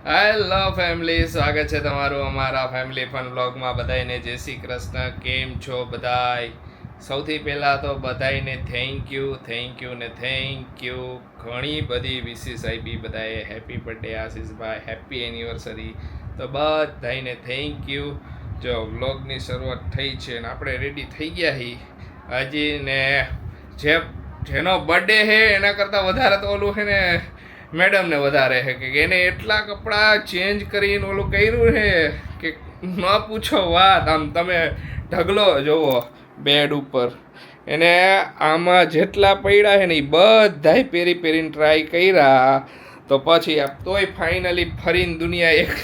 Hello family, સ્વાગત છે તમારું અમારા ફેમિલી ફન વ્લોગમાં. બધાને જય શ્રી કૃષ્ણ. કેમ છો બધાય? સૌથી પહેલાં તો બધાને થેન્ક યુ ને થેન્ક યુ. ઘણી બધી વિશેષ આપી બધાએ. હેપી બર્થડે આશીષભાઈ, હેપી એનિવર્સરી. તો બધાને થેન્ક યુ. જો વ્લોગની શરૂઆત થઈ છે ને આપણે રેડી થઈ ગયા હી હજી. ને જેનો બર્થડે છે એના કરતાં વધારે તો ઓલું છે ને મેડમને વધારે છે કે એને એટલા કપડાં ચેન્જ કરીને ઓલું કર્યું છે કે ન પૂછો વાત. આમ તમે ઢગલો જુઓ બેડ ઉપર, એને આમાં જેટલા પડ્યા છે ને એ બધાય પહેરીને ટ્રાય કર્યા. તો પછી તોય ફાઇનલી ફરીને દુનિયા એક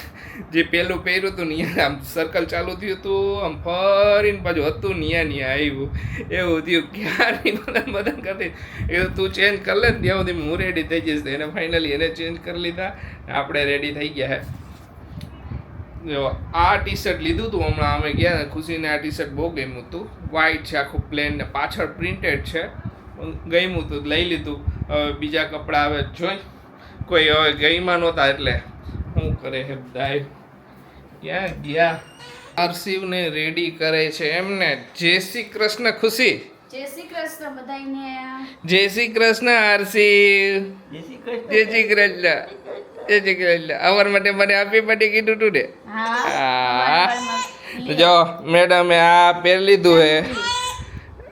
જે પેલું પહેર્યું હતું ને આમ સર્કલ ચાલુ થયું હતું, આમ ફરીને પાછું હતું ન્યા આવ્યું. એવું થયું ક્યારની બદન કરતી એવું તું ચેન્જ કરી લે ને ત્યાં સુધી હું રેડી થઈ જઈશ. એને ફાઇનલી એને ચેન્જ કરી લીધા, આપણે રેડી થઈ ગયા હે. જો આ ટી શર્ટ લીધું હતું હમણાં અમે ગયા ને, ખુશીને આ ટી શર્ટ બહુ ગમ્યું હતું. વ્હાઇટ છે, આખું પ્લેન ને પાછળ પ્રિન્ટેડ છે, ગમ્યું હતું લઈ લીધું. હવે બીજા કપડાં હવે જોઈ કોઈ હવે ગઈમાં નહોતા એટલે શું કરે છે બધાય. ક્યાં ગયા? આરસીવને રેડી કરે છે એમને. જય શ્રી કૃષ્ણ ખુશી. જય શ્રી કૃષ્ણ બધાને. જય શ્રી કૃષ્ણ આરસીવ. જય શ્રી કૃષ્ણ. જય શ્રી કૃષ્ણ. અવર માટે મને આપી માટે કીધું તું ને. હા તો જો મેડમે આ પહેરી લીધું હે.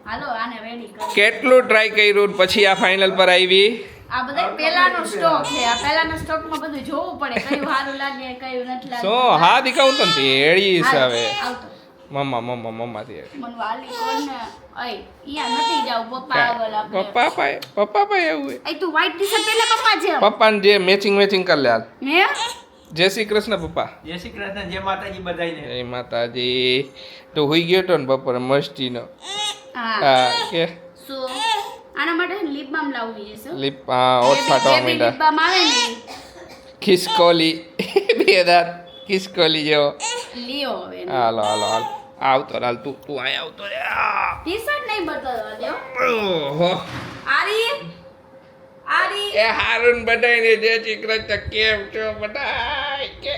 હાલો આને રેડી કરો. કેટલું ટ્રાય કર્યું પછી આ ફાઇનલ પર આવી. આ બધા પહેલાનો સ્ટોક છે. આ પહેલાના સ્ટોકમાં બધું જોવું પડે કયું સારું લાગે કયું નથી લાગે. સો હા દીખાવું તને તેડી હિસાબે. આવતો મમ્મા થી મન વાલી કોણ ને અય ઈયા નથી જાવ પપ્પા આગળ આપણે. પપ્પા ભાઈ એવું અય તું વ્હાઈટ ટી-શર્ટ પહેલા પપ્પા છે. પપ્પાને જે મેચિંગ કરી લે હાલ. હે જય શ્રી કૃષ્ણ પપ્પા. જય શ્રી કૃષ્ણ. જય માતાજી બધાને. જય માતાજી. તો હુઈ ગયો તો ને બપોરે મસ્તીનો. હા કે સો આના માટે લિપ બામ લાવવી છે. લિપ ઓટ ફાટવા માંડ્યા. લિપ બામ આવે ને ખિસકોલી બેદાર ખિસકોલી જેવો. લિયો હવે હાલો આવતો હાલ તું અહીંયા આવતો રે. ટી-શર્ટ નહીં બતાવવા દેવો. ઓહો આરી એ હારું બધાને જય શ્રી કૃષ્ણ. કેમ છો બધાય? કે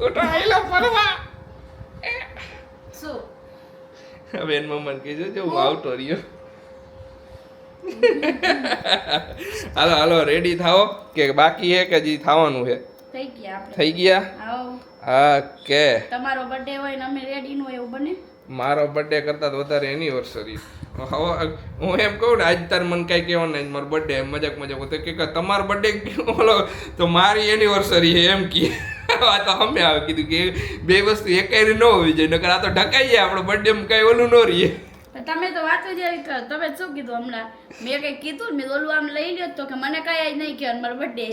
ઉઠો આઈલો ફરવા. શું હવે એન મમ્માને કીધું જો હું આવતો રહ્યો. હાલો રેડી થાઓ કે બાકી હે કે જી થવાનું છે? થઈ ગયા આપણે. થઈ ગયા. આવો હા કે તમારો બર્થડે હોય ને અમે રેડી નો એવું બને. મારો બર્થડે કરતા તો વધારે એનિવર્સરી. હું એમ કહું ને આજ તાર મને કાંઈ કહેવાનું નહીં મારો બર્થડે મજાક તો કે તમારો બર્થડે ઓલો તો મારી એનિવર્સરી છે એમ કહે. આ તો અમે આવે કીધું કે બે વસ્તુ એકાઈ ન હોવી જોઈએ, નકર આ તો ઢકાઈ જાય આપણો બર્થડે કાંઈ ઓલું ન રહીએ. તમે તો વાતો જ એવી કરો. તમે શું કીધું હમણાં? મેં કઈ કીધું ને મેં ઓલું આમ લઈ લ્યો તો કે મને કઈ નહીં કહેવાનું મારો બર્થડે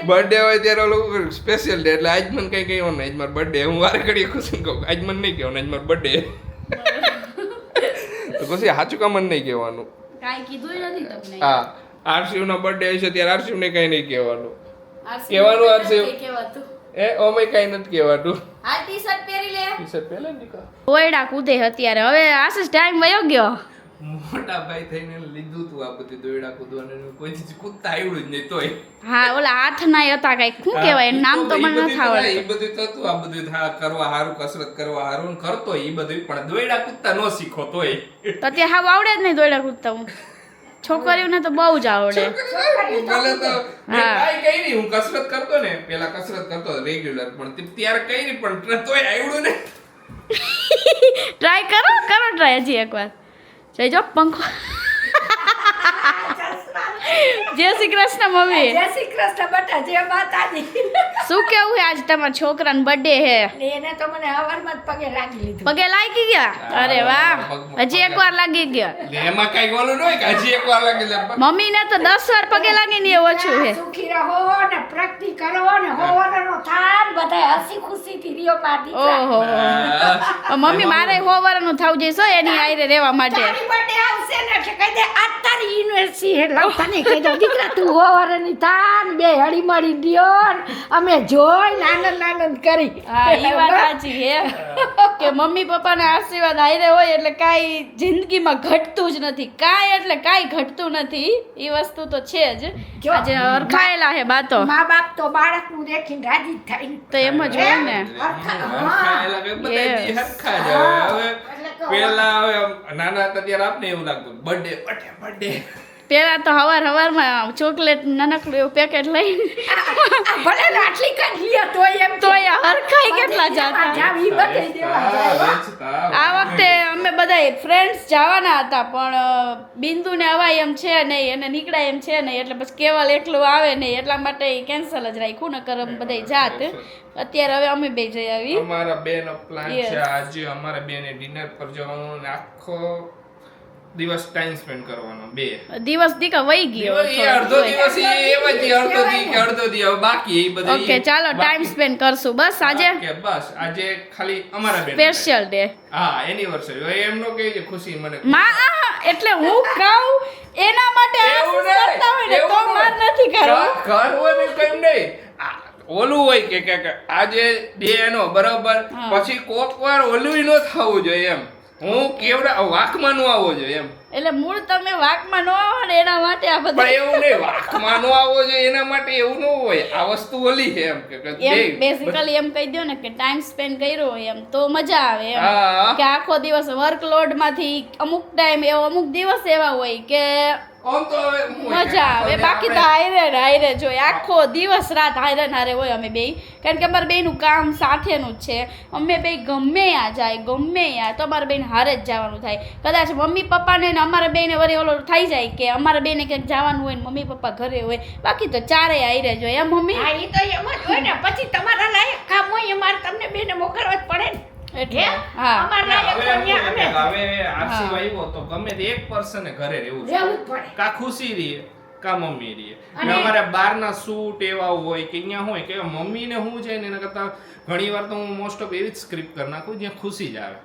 બર્થડે હોય ત્યારે ઓલું સ્પેશિયલ ડે એટલે આજ મને કઈ કહેવાનું આજ મારો બર્થડે. હું વારે ઘડીએ ખુશી કહું આજ મને નહીં કહેવાનું આજ મારો બર્થડે. તો ખુશી સાચું કામ મને નહીં કહેવાનું. કાંઈ કીધું નથી તમને. હા આરસીવ નો બર્થડે હશે ત્યારે આરસીવ ને કઈ નહીં કહેવાનું. આરસી કહેવાનું નથી આરસી કહેવાતું. એ ઓમે કઈ નથી કહેવાતું. આ ટી-શર્ટ પહેરી લે. ટી-શર્ટ પહેલા નીકળ. ઓયડા કૂદે અત્યારે. હવે આશીષ ટાઈમ વયો ગયો. મોટા ભાઈ થઈને લીધું તું આ બધું દોયડા કૂદવાનું. કોઈ ચીજ કૂદતા આવડ્યું જ નહીં તોય. હા ઓલા હાથ ના હતા કઈક શું કહેવાય એનું નામ તો મને નથી આવડતું. એ બધું થતું આ બધું કરવા હારું કસરત કરવા હારું કરતો એ બધું, પણ દોયડા કૂદતા ન શીખો તોય. તો અત્યારે હાવ આવડે જ નહીં દોયડા કૂદતા. હું છોકરીઓને તો બહુ જ આવડે. ભલે તો મેં ટ્રાય કરી, હું કસરત કરતો ને પેલા કસરત કરતો રેગ્યુલર, પણ ત્યારે કરી પણ તોય આવડ્યું ને. ટ્રાય કરો ટ્રાય હજી એકવાર. જઈ જો પંખો. જય શ્રી કૃષ્ણ મમ્મી. જય શ્રી કૃષ્ણ બેટા. જય માતાજી. શું કેવું છે આજ તમારા છોકરાનો બર્થડે છે? એને તો મને હવારમાં જ પગે લાગી લીધું. પગે લાગી ગયા? અરે વાહ, હજી એકવાર લાગી ગયા. એમાં કઈ ઓલું ન હોય કે હજી એકવાર લાગી લે. મમ્મીને તો 10 વાર પગે લાગીને એ ઓછું છે. સુખી રહો ને પ્રગતિ કરો ને હોવાનો થાન બધા હસી ખુશીથી રીયો માં દીકરા. ઓહો મમ્મી મારે હોવારનું થવું જોઈએ એની આયરે રહેવા માટે. તારી બર્થડે આવશે ને એટલે કહી દે આજ તારી યુનિવર્સિટી હે લવ તને એને કીધું દીકરા તું હોવારની થાન બે હળી મળી દ્યો ને અમે જોઈ આનંદ કરી હા એ વાત સાચી હે કે મમ્મી પપ્પાના આશીર્વાદ હારે હોય એટલે કાંઈ જિંદગીમાં ઘટતું જ નથી, કાંઈ એટલે કાંઈ ઘટતું નથી. એ વસ્તુ તો છે જ. જો, આજે હરખાયેલા હે બાતો મા બાપ તો બાળકનું દેખીને રાજી જ થાય તો એમ જ હોય ને. હરખાયેલા કે બધાય દી હરખા જ હવે. પેલા હવે નાના હતા ત્યારે આપને એવું લાગતું બર્થડે પેલા તો હવારમાં ચોકલેટ નાનકડું એવું પેકેટ લઈને ભલે ને આટલી કઈ લ્યો તોય એમ તોય હરખાઈ કેટલા જાતા. જાવી બધાય દેવા જાય. આ વખતે અમે બધા ફ્રેન્ડ્સ જવાના હતા પણ બિંદુને અવાય એમ છે નહીં અને નીકળાય એમ છે નહીં એટલે પછી કેવલ એકલું આવે નહીં એટલા માટે કેન્સલ જ રાખ્યું, નકર અમે બધા જાત. અત્યારે હવે અમે બે જઈ આવી. અમારા બેનો પ્લાન છે આજે અમારા બેને ડિનર પર જવાનું ને આખો દિવસ ટાઈમ સ્પેન્ડ કરવાનો. બે દિવસ દીકા વહી ગયો અડધો દિવસ અડધો દિવસ બાકી એ બધું. ઓકે ચાલો ટાઈમ સ્પેન્ડ કરશું બસ આજે. બસ આજે ખાલી અમારા બેન સ્પેશિયલ ડે. હા એનિવર્સરી એમ નો કહે ખુશી મને એટલે હું કહું એના માટે કરતા હોય ને તો માર નથી કરવું. કરવાનું કેમ નહીં, ઓલું હોય કે આજે ડે એનો બરાબર પછી કોક વાર ઓલું ન થવું જોઈએ એમ. હું કેવડા વાકમાં નો આવવો જોઈએ એમ. એટલે મૂળ તમે વાકમાં ન આવો ને એના માટે આ બધું. પણ એવું નહીં, વાકમાં નો આવવો જોઈએ એના માટે એવું ન હોય. આ વસ્તુ ઓલી છે એમ કે એમ બેઝિકલી એમ કહી દો ને કે ટાઈમ સ્પેન્ડ કર્યો હોય એમ તો મજા આવે એમ. કે આખો દિવસ વર્કલોડ માંથી અમુક ટાઈમ એવો અમુક દિવસ એવા હોય કે મજા આવે. બાકી તો હાયરે જોઈએ આખો દિવસ રાત હારે હોય અમે બે. કારણ કે અમારે બેયનું કામ સાથેનું જ છે. અમે બે ગમે ત્યાં જાય ગમે ત્યાં તો અમારે બેન હારે જ જવાનું થાય. કદાચ મમ્મી પપ્પાને ને અમારા બેને વળી ઓલો થઈ જાય કે અમારા બેને ક્યાંક જવાનું હોય ને મમ્મી પપ્પા ઘરે હોય, બાકી તો ચારેય હારે જોઈએ એમ મમ્મી. હા ઈ તો એમ જ હોય ને. પછી તમારા લાયક કામ હોય અમારે તમને બેને મોકલવા જ પડે ને. એટલે હા અમારા લાયક તો ન્યા અમે હવે આરસી આવ્યો તો ગમે તે એક પર્સન ઘરે રહેવું રહેવું જ પડે. કા ખુશી રહે કા મમ્મી રહે. અને અમારે બહારના શૂટ એવા હોય કે અહીંયા હોય કે મમ્મીને હું છે ને એના કરતા ઘણી વાર તો હું મોસ્ટ ઓફ એવી જ સ્ક્રિપ્ટ કરી નાખું જ્યાં ખુશી જ આવે.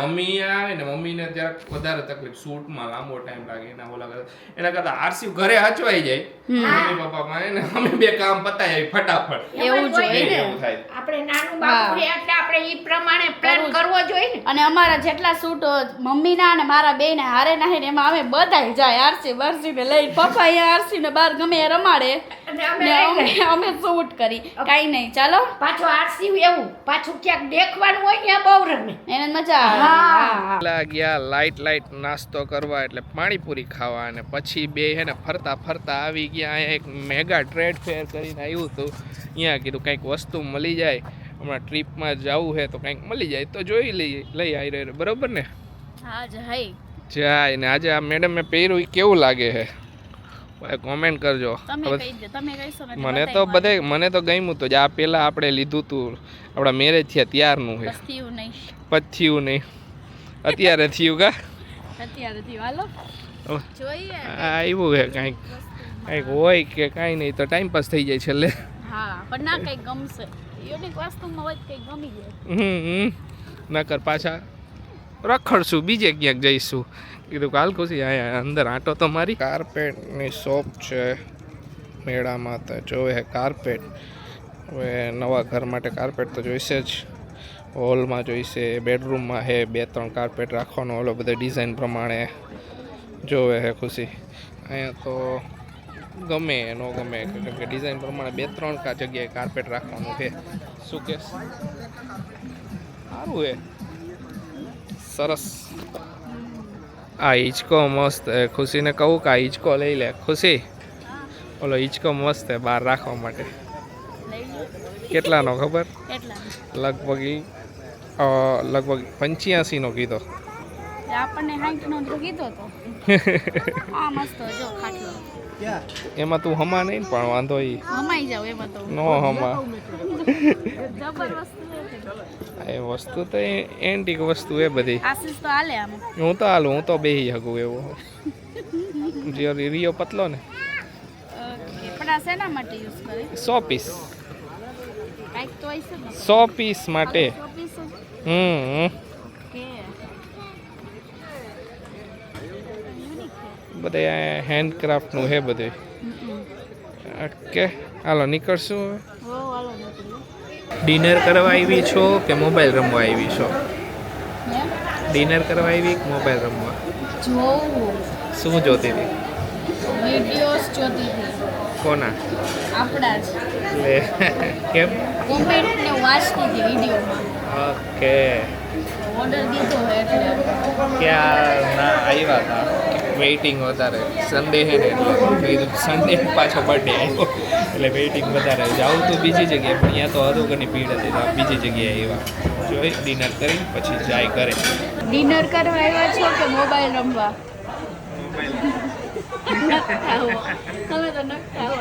મમ્મી આવે ને મમ્મીને જરાક વધારે તકલીફ, શૂટમાં લાંબો ટાઈમ લાગે એના ઓલા એના કરતા આરસી ઘરે હચવાઈ જાય મમ્મી પપ્પામાં એને અમે બે કામ પતાય આવી ફટાફટ. એવું જોઈએ ને. એવું થાય. આપણે નાનું બાપુ રે એટલે આપણે ઈ પ્રમાણે પ્લાન કરવો જોઈએ ને. અને અમારા જેટલા શૂટ મમ્મીના અને મારા બેને હારે નાહે ને એમાં અમે બધાય જાય આરસી બરસીને લઈને. પપ્પા અહીંયા આરસીને બહાર ગમે એ રમાડે અને અમે શૂટ કરી. કાંઈ નહીં ચાલો પાછો આરસી એવું પાછું ક્યાંક દેખવાનું હોય ત્યાં બહુ રમે એને મજા આવે. પેલા ગયા લાઈટ નાસ્તો કરવા એટલે પાણીપુરી ખાવા અને પછી બે હે ને ફરતા આવી ગયા અહીંયા એક મેગા ટ્રેડ ફેર કરીને આવ્યું હતું. અહીંયા કીધું કંઈક વસ્તુ મળી જાય, હમણાં ટ્રીપમાં જવું છે તો કંઈક મળી જાય તો જોઈ લઈ આવી રહ્યો બરોબર ને. હા જય જાય ને આજે આ મેડમ મેં પહેર્યું એ કેવું લાગે છે કોમેન્ટ કરજો. મને તો ગમ્યું તો આ પેલા આપણે લીધું તું આપણા મેરેજ થયા ત્યારનું છે. પથ્યું નહીં અત્યારે થયું કા આવ્યું છે કાંઈક હોય કે કાંઈ નહીં તો ટાઈમ પાસ થઈ જાય છેલ્લે. નકર પાછા રખડશું બીજે ક્યાંક જઈશું. કીધું કાલ ખુશી અહીંયા અંદર આંટો તો મારી. કાર્પેટની શોપ છે મેળામાં તો જોવે છે કાર્પેટ. હવે નવા ઘર માટે કાર્પેટ તો જોઈશે જ. હોલમાં જોઈશે, બેડરૂમમાં છે 2-3 કાર્પેટ રાખવાનો ઓલો બધો ડિઝાઇન પ્રમાણે જોવે છે ખુશી. અહીંયા તો ગમે ન ગમે કેમ કે ડિઝાઇન પ્રમાણે 2-3 જગ્યાએ કાર્પેટ રાખવાનું છે. શું કે સારું છે સરસ. આ હિંચકો મસ્ત હે. ખુશીને કહું કે આ હિંચકો લઈ લે. ખુશી ઓલો હિંચકો મસ્ત હે બહાર રાખવા માટે. કેટલાનો ખબર? લગભગ 85 નો કીધો. આપણને 60 નો કીધો તો. આ મસ્ત જો ખાટલો. એમાં તું હમા નહીં પણ વાંધો ઈ હમાઈ જાવ એમાં તો નો હમા. જબર વસ્તુ એ વસ્તુ તો એન્ટિક વસ્તુ એ બધી. આશીષ તો હાલે આમ. હું તો હાલું, હું તો બેહી શકું એવો. જે રિયો પતલો ને. પણ આ શેના માટે યુઝ કરે? 100 પીસ. કાઈક તો હશે ને 100 પીસ માટે. 100 પીસ કે બધે હેન્ડક્રાફ્ટનું હે બધું. ઓકે હાલો નીકળશું હવે. હો હાલો નીકળીએ. ડિનર કરવા આવી છો કે મોબાઈલ રમવા આવી છો? હે ડિનર કરવા આવી કે મોબાઈલ રમવા? જોવું શું જોતી હતી? વિડીયોઝ જોતી હતી. કોના? આપણા જ લે કેમ? કોમેન્ટ ને વાંચતી હતી વિડીયોમાં. ઓકે ઓર્ડર દીધો હોય એટલે ક્યાં ના આવ્યા હતા વેઇટિંગ વધારે સન્ડે હે ને એટલે કીધું સન્ડે પાછો બર્થડે આવ્યો એટલે વેઇટિંગ વધારે જાઉં તો બીજી જગ્યાએ પણ અહીંયા તો હતું ઘણી ભીડ હતી તો બીજી જગ્યાએ આવ્યા જોઈ ડિનર કરી પછી જાય કરે. ડિનર કરવા આવ્યા છો કે મોબાઈલ રમવા? તમે તો નખતા હો.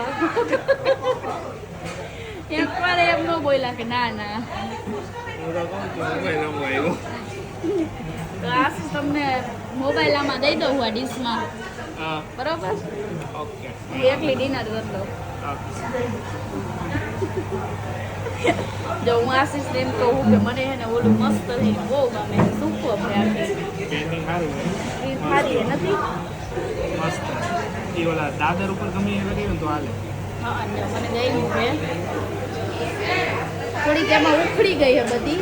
એકવાર એમ ન બોલ્યા કે ના ના. મોબાઈલ રમવા આવ્યો. તો આશીષ તમને મોબાઈલ આમાં દઈ દઉં આ ડીશમાં હા બરોબર? ઓકે હું એકલી ડિનર કરી દઉં. જો હું આશીષ એમ કહું કે મને હે ને ઓલું મસ્ત છે બહુ ગમે સૂકો છે આખી પેન્ટિંગ સારું એ સારી નથી. મસ્ત એ ઓલા દાદર ઉપર ગમે એ કર્યું તો હાલે. હા જો મને ગયું છે થોડીક એમાં ઉખડી ગઈ છે બધી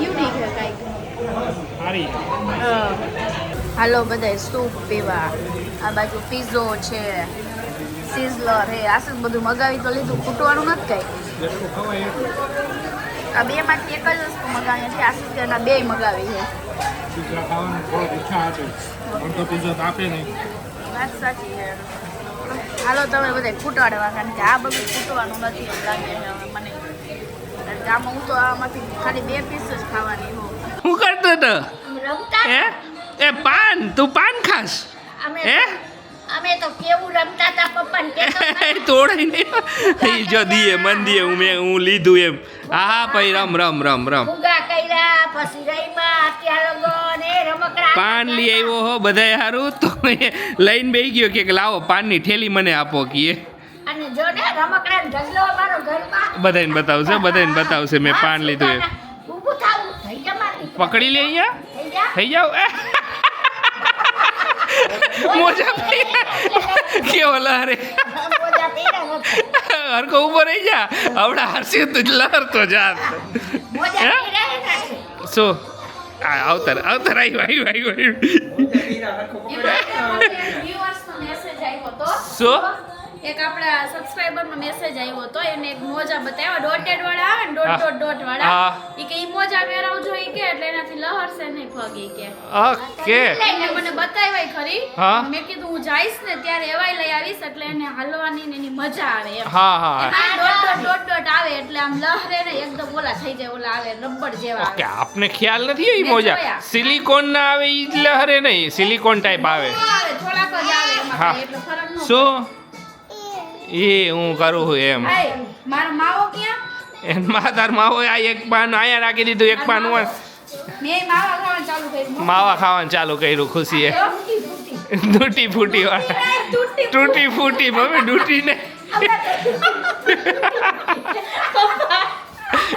યુનિક છે કાંઈક. સારી હાલો બધાય સૂપ પીવા. આ બાજુ પીઝો છે સિઝલર હે આશીષ બધું મગાવી તો લીધું ખૂટવાનું નથી કાંઈ. જેટલું ખવાય એટલું આ બે માંથી એક જ વસ્તુ મગાવી છે આશીષ તેના બે મગાવી છે. પીઝા ખાવાની થોડી ઈચ્છા હતી પણ તો પીઝા તો આપે નહીં. વાત સાચી છે. હાલો તમે બધા ખૂટાડવા કારણ કે આ બધું ખૂટવાનું નથી એમ લાગે છે હવે મને. કારણ કે આમાં હું તો આમાંથી ખાલી 2 પીસ જ ખાવાની હોઉં. શું કરતો તો રમતા હે એ પાન તું પાન ખાસ હે અમે તો કેવું રમતા હતા પપ્પાને કેતો તોડાઈ નહીં જો દીએ મન દીએ હું લીધું એમ હા હા પછી રમ ફુગા કર્યા પછી રહીમાં અત્યારે લગન એ રમકડા પાન લઈ આવ્યો હો બધાય હારું તો લઈને બેસી ગયો કે લાવો પાનની થેલી મને આપો કીએ અને જો ને રમકડા ઢગલો અમારો ઘરમાં બધાને બતાવશે મેં પાન લીધું એમ ઊભું થાવું થઈ જા મારી પકડી લે અહીંયા થઈ જા થઈ જાવ મોજા કેવો લહરે મોજા પહેર્યા નથી હરકો ઉભો રહી જા આવડા હરસી તું લહર તો જા મોજા હે? પહેર્યા નથી શું આવતર આવ્યું વ્યુઅર્સનો મેસેજ આવ્યો તો શું એક આપણા સબસ્ક્રાઇબરનો મેસેજ આવ્યો તો એને એક મોજા બતાવ્યા ડોટેડ વાળા આવે ને ડોટ વાળા હા. ઈ કે ઈ મોજા પહેરાવજો ઈ કે એટલે એનાથી લહરશે નહીં પગ ઈ કે ઓકે એટલે મને બતાવ્યા ખરી હા. મેં કીધું હું જઈશ ને ત્યારે એવાય લઈ આવીશ એટલે એને હાલવાની ને એની મજા આવે એમ હા એમાં ડોટ આવે એટલે આમ લહરે ને એકદમ ઓલા થઈ જાય ઓલા આવે રબર જેવા ઓકે આવે આપને ખ્યાલ નથી એ મેં મોજા જોયા. સિલિકોન ના આવે ઈ જ લહરે નહીં સિલિકોન ટાઈપ આવે થોડાક જ આવે એમાં હા. કાંઈ એટલો ફરક ન શું એ હું કરું છું એમ પડે. મારો માવો ક્યાં એન તાર માવો આ એક પાન આયા રાખી દીધું એક પાન મેં માવા ખાવાનું ચાલુ કર્યું માવા ખાવાનું ચાલુ કર્યું ખુશીએ તૂટી ફૂટી વાળા તૂટી ફૂટી મમ્મી તૂટી ને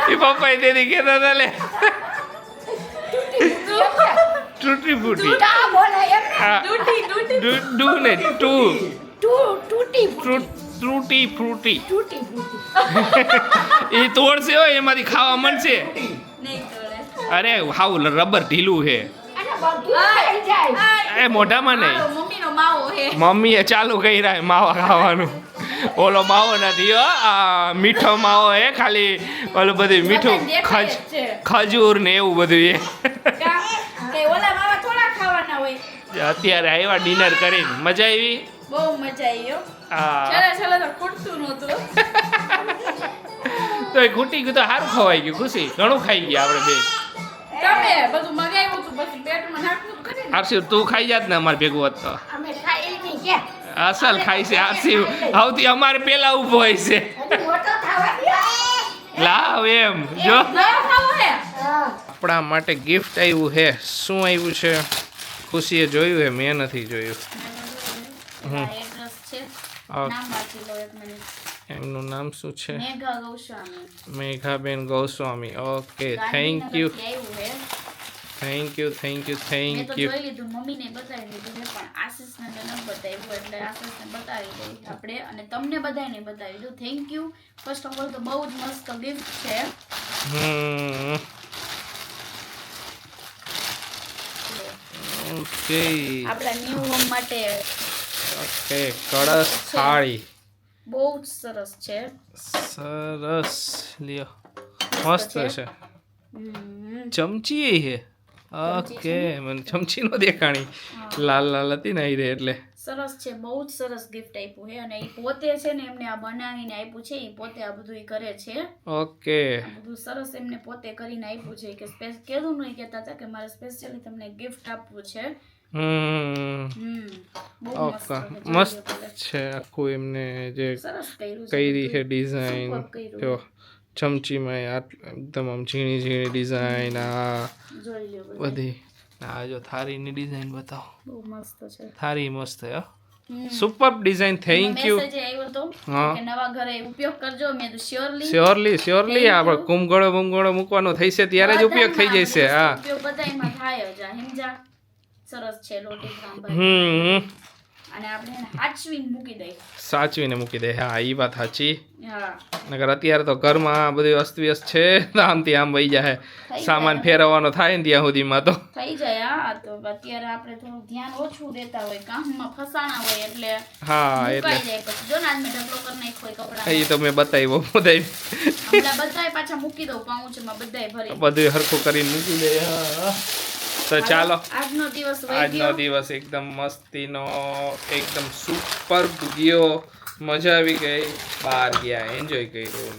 એ પપ્પા તેથી કહેતા હતા લે તૂટી ફૂટી તા બોલે એમ હા ડુ ને ટુ તૂટી તૂટી ફ્રૂટી તૂટી એ તોડશે હોય એમાંથી ખાવા મળશે નહીં તોડે. અરે હાવ રબર ઢીલું છે અને બધું થઈ જાય એ મોઢામાં નહીં મારો મમ્મીનો માવો હે મમ્મીએ ચાલુ કર્યા માવા ખાવાનું ઓલો માવો નથી હો આ મીઠો માવો હે ખાલી ઓલું બધું મીઠું બધાને દેખાય જ છે. ખજૂર ને એવું બધું એ કે ઓલા માવા થોડા ખાવાના હોય અત્યારે આવ્યા ડિનર કરીને મજા આવી બહુ મજા આવી હો હા ચલો તો ખૂટતું નહોતું તો એ ખૂટી ગયું તો સારું ખવાઈ ગયું ખુશી ઘણું ખાઈ ગયા આપણે બે તમે બધું મગાવ્યું હતું પછી પેટમાં નાખવું કરીને આરસી તું ખાઈ જાત ને અમારે ભેગું હોત તો અમે ખાઈ નહીં કે અસલ ખાઈ છે આરસી આવતી અમારે પેલા ઊભો હોય છે હજી મોટો થવા દે લાવ એમ જો નવો ખાવો હે હા આપણા માટે ગિફ્ટ આવ્યું છે શું આવ્યું છે ખુશીએ જોયું છે મેં નથી જોયું એડ્રેસ છે નામ વાંચી લો એક મિનિટ એમનું નામ શું છે મેઘા Goswami મેઘાબેન Goswami okay thank you ગાંધીનગરથી આવ્યું હે થેન્ક યુ થેન્ક યુ મેં તો થેન્ક યુ. જોઈ લીધું, મમ્મીને બતાવી દીધું, મેં પણ આશીષને તો ન બતાવ્યું, એટલે આશીષને બતાવી દઈ આપણે, અને તમને બધાને બતાવી દઉં. Thank you. First of all તો બહુ જ મસ્ત ગિફ્ટ છે. ઓકે આપણા ન્યૂ હોમ માટે ઓકે કળશ થાળી બહુ જ સરસ છે. સરસ લ્યો મસ્ત છે. હમ. ચમચી છે ઓકે મને ચમચી નો દેખાણી લાલ લાલ હતી ને એ એટલે સરસ છે, બહુ જ સરસ ગિફ્ટ આપ્યું છે, અને એ પોતે છે ને એમને આ બનાવીને આપ્યું છે, એ પોતે આ બધું ઈ કરે છે. ઓકે આ બધું સરસ એમને પોતે કરીને આપ્યું છે, કે કીધું નહીં કહેતા હતા કે મારે સ્પેશિયલી તમને ગિફ્ટ આપવું છે. બહુ મસ્ત ઓકે છે, મસ્ત જોઈ લો પહેલા. છે આખું એમને જે સરસ કર્યું કરી છે બધું. ડિઝાઇન Superb કર્યું. જો ચમચીમાં એકદમ આમ ઝીણી ઝીણી ડિઝાઇન આ જોઈ લ્યો બધું. બધી આ જો થાળીની ડિઝાઇન બતાવો બહુ મસ્ત છે. થાળી મસ્ત છે super design thank you. Message આવ્યો હતો હા. કે નવા ઘરે ઉપયોગ કરજો. મેં તો શ્યોરલી શ્યોરલી આપણે કુંભગળો બુમગળો મૂકવાનો થઈશે ત્યારે જ ઉપયોગ થઈ જશે. હા ઉપયોગ બધાયમાં થાય જ આ હિમજા. સરસ છે લોટી સાંભાર, અને આપણે એને હાચવીને મૂકી દઈએ. સાચવીને મૂકી દે. હા એ વાત સાચી. હા, નકર અત્યારે તો ઘરમાં બધું અસ્તવ્યસ્ત છે, આમથી આમ વહી જાય સામાન ફેરવવાનો થાય ને ત્યાં સુધીમાં તો થઈ જાય. હા, તો અત્યારે આપણે થોડું ધ્યાન ઓછું દેતા હોય, કામમાં ફસાણા હોય, એટલે હા મુકાઈ એટલે જાય. પછી જો ને આજ મેં ઢગલો કરી નાખ્યો હોય કપડાં. એ તો મેં બતાવ્યો બધાય હમણાં બધાય પાછા મૂકી દઉં પાઉચમાં, બધાય ભરી. બધું હરખું કરીને મૂકી દે. હા તો ચાલો આજનો દિવસ વહી આજનો ગયો. દિવસ એકદમ મસ્તીનો એકદમ સુપર ગયો, મજા આવી ગઈ, બહાર ગયા, એન્જોય કર્યું,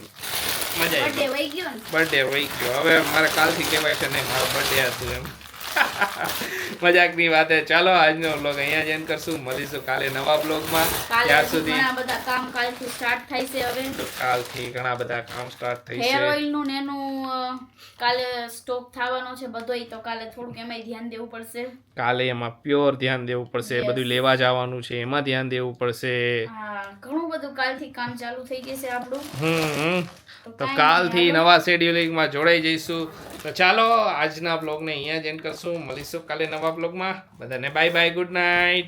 મજા આવી બર્થડે વહી ગયો ને. બર્થડે વહી ગયો. હવે મારે કાલથી કહેવાય છે નહીં મારો બર્થડે હતું એમ. મજાકની વાત છે. ચાલો આજનો વ્લોગ અહીંયા જ એન્ડ કરશું, મળીશું કાલે નવા બ્લોગમાં. કાલે ત્યાર હજી સુધી ઘણા બધા કામ કાલથી સ્ટાર્ટ થાય છે. હવે કાલથી ઘણા બધા કામ સ્ટાર્ટ થઈ હેર છે. ઓઇલ નું ને એનું કાલે સ્ટોક થવાનો છે બધોય, તો કાલે થોડુંક એમાંય ધ્યાન દેવું પડશે. કાલે એમાં પ્યોર ધ્યાન દેવું પડશે, Yes. બધું લેવા જવાનું છે એમાં ધ્યાન દેવું પડશે. હા, ઘણું બધું કાલથી કામ ચાલુ થઈ જશે આપણું. તો કાંઈ કાલથી નહીં, નવા શેડ્યુલિંગમાં જોડાઈ જઈશું. તો ચાલો આજના બ્લોગને અહીંયા જ એન્ડ કરશું, મળીશું કાલે નવા બ્લોગમાં. બધાને બાય બાય, ગુડ નાઇટ.